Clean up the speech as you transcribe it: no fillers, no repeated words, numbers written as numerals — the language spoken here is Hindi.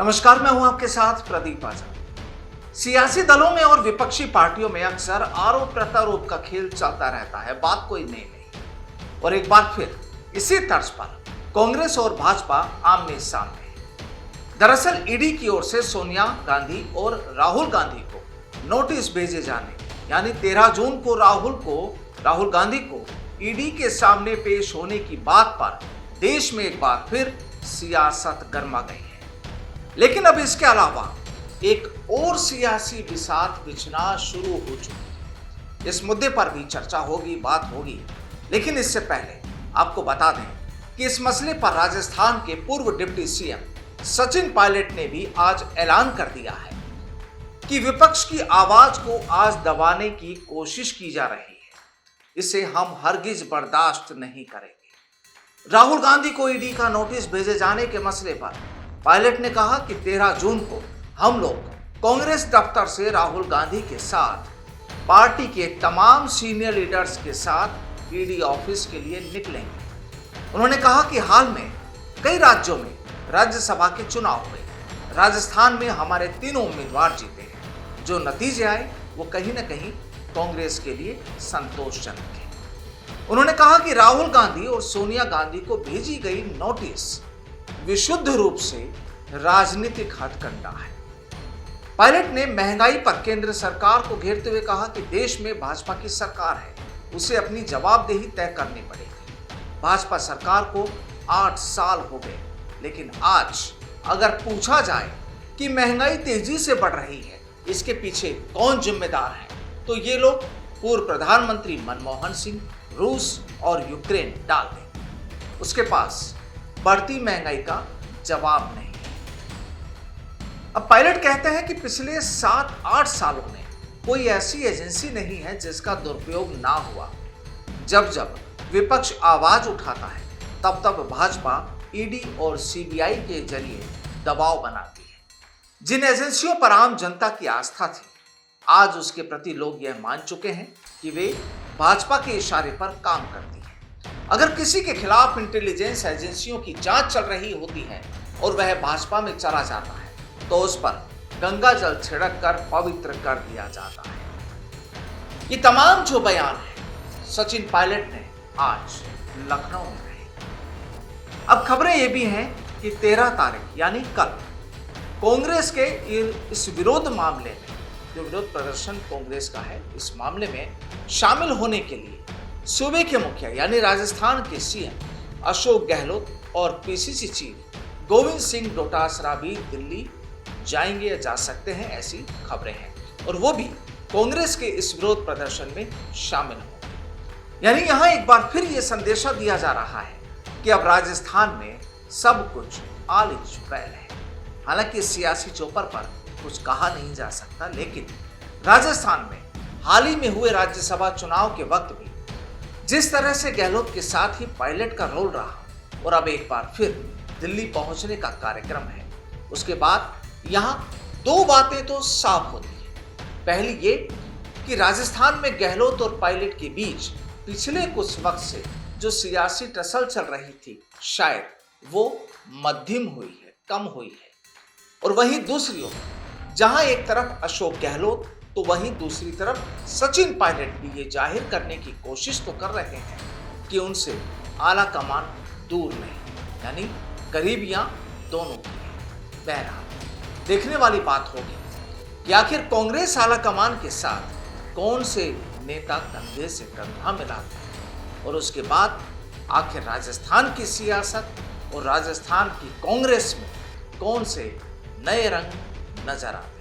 नमस्कार, मैं हूं आपके साथ प्रदीप आजाद। सियासी दलों में और विपक्षी पार्टियों में अक्सर आरोप प्रत्यारोप का खेल चलता रहता है, बात कोई नई नहीं। और एक बार फिर इसी तर्ज पर कांग्रेस और भाजपा आमने सामने हैं। दरअसल ईडी की ओर से सोनिया गांधी और राहुल गांधी को नोटिस भेजे जाने, यानी 13 जून को राहुल गांधी को ईडी के सामने पेश होने की बात पर देश में एक बार फिर सियासत गर्मा गई है। लेकिन अब इसके अलावा एक और सियासी बिसात बिछना शुरू हो चुकी है। इस मुद्दे पर भी चर्चा होगी, बात होगी। लेकिन इससे पहले आपको बता दें कि इस मसले पर राजस्थान के पूर्व डिप्टी सीएम सचिन पायलट ने भी आज ऐलान कर दिया है कि विपक्ष की आवाज को आज दबाने की कोशिश की जा रही है। इसे हम हरगिज बर्दाश्त नहीं करेंगे। राहुल गांधी को ईडी का नोटिस भेजे जाने के मसले पर पायलट ने कहा कि 13 जून को हम लोग कांग्रेस दफ्तर से राहुल गांधी के साथ पार्टी के तमाम सीनियर लीडर्स के साथ ईडी ऑफिस के लिए निकलेंगे। उन्होंने कहा कि हाल में कई राज्यों में राज्यसभा के चुनाव हुए। राजस्थान में हमारे तीनों उम्मीदवार जीते हैं। जो नतीजे आए वो कहीं ना कहीं कांग्रेस के लिए संतोषजनक है। उन्होंने कहा कि राहुल गांधी और सोनिया गांधी को भेजी गई नोटिस विशुद्ध रूप से राजनीतिक हथकंडा है। पायलट ने महंगाई पर केंद्र सरकार को घेरते हुए कहा कि देश में भाजपा की सरकार है, उसे अपनी जवाबदेही तय करनी पड़ेगी। भाजपा सरकार को 8 साल हो गए, लेकिन आज अगर पूछा जाए कि महंगाई तेजी से बढ़ रही है, इसके पीछे कौन जिम्मेदार है, तो ये लोग पूर्व प्रधानमंत्री मनमोहन सिंह, रूस और यूक्रेन डाल दें। उसके पास बढ़ती महंगाई का जवाब नहीं है। अब पायलट कहते हैं कि पिछले 7-8 सालों में कोई ऐसी एजेंसी नहीं है जिसका दुरुपयोग ना हुआ। जब जब विपक्ष आवाज उठाता है तब तब भाजपा ईडी और सीबीआई के जरिए दबाव बनाती है। जिन एजेंसियों पर आम जनता की आस्था थी, आज उसके प्रति लोग यह मान चुके हैं कि वे भाजपा के इशारे पर काम करती है। अगर किसी के खिलाफ इंटेलिजेंस एजेंसियों की जांच चल रही होती है और वह भाजपा में चला जाता है तो उस पर गंगा जल छिड़क कर पवित्र कर दिया जाता है। ये तमाम जो बयान है सचिन पायलट ने आज लखनऊ में कहे। अब खबरें ये भी हैं कि 13 तारीख यानी कल कांग्रेस के इस विरोध मामले में, जो विरोध प्रदर्शन कांग्रेस का है, इस मामले में शामिल होने के लिए सूबे के मुखिया यानी राजस्थान के सीएम अशोक गहलोत और पीसीसी चीफ गोविंद सिंह डोटासरा भी दिल्ली जाएंगे या जा सकते हैं, ऐसी खबरें हैं। और वो भी कांग्रेस के इस विरोध प्रदर्शन में शामिल हो। यानी यहां एक बार फिर यह संदेशा दिया जा रहा है कि अब राजस्थान में सब कुछ आल इज वेल है। हालांकि सियासी चौपर पर कुछ कहा नहीं जा सकता, लेकिन राजस्थान में हाल ही में हुए राज्यसभा चुनाव के वक्त भी जिस तरह से गहलोत के साथ ही पायलट का रोल रहा और अब एक बार फिर दिल्ली पहुंचने का कार्यक्रम है, उसके बाद यहां 2 बातें तो साफ होती है। पहली ये कि राजस्थान में गहलोत और पायलट के बीच पिछले कुछ वक्त से जो सियासी टसल चल रही थी, शायद वो मध्यम हुई है, कम हुई है। और वहीं दूसरी ओर जहां एक तरफ अशोक गहलोत तो वहीं दूसरी तरफ सचिन पायलट भी ये जाहिर करने की कोशिश तो कर रहे हैं कि उनसे आला कमान दूर नहीं, यानी करीबियां दोनों की है। बहरहाल देखने वाली बात होगी कि आखिर कांग्रेस आला कमान के साथ कौन से नेता कंधे से कंधा मिलाते हैं और उसके बाद आखिर राजस्थान की सियासत और राजस्थान की कांग्रेस में कौन से नए रंग नजर आते हैं।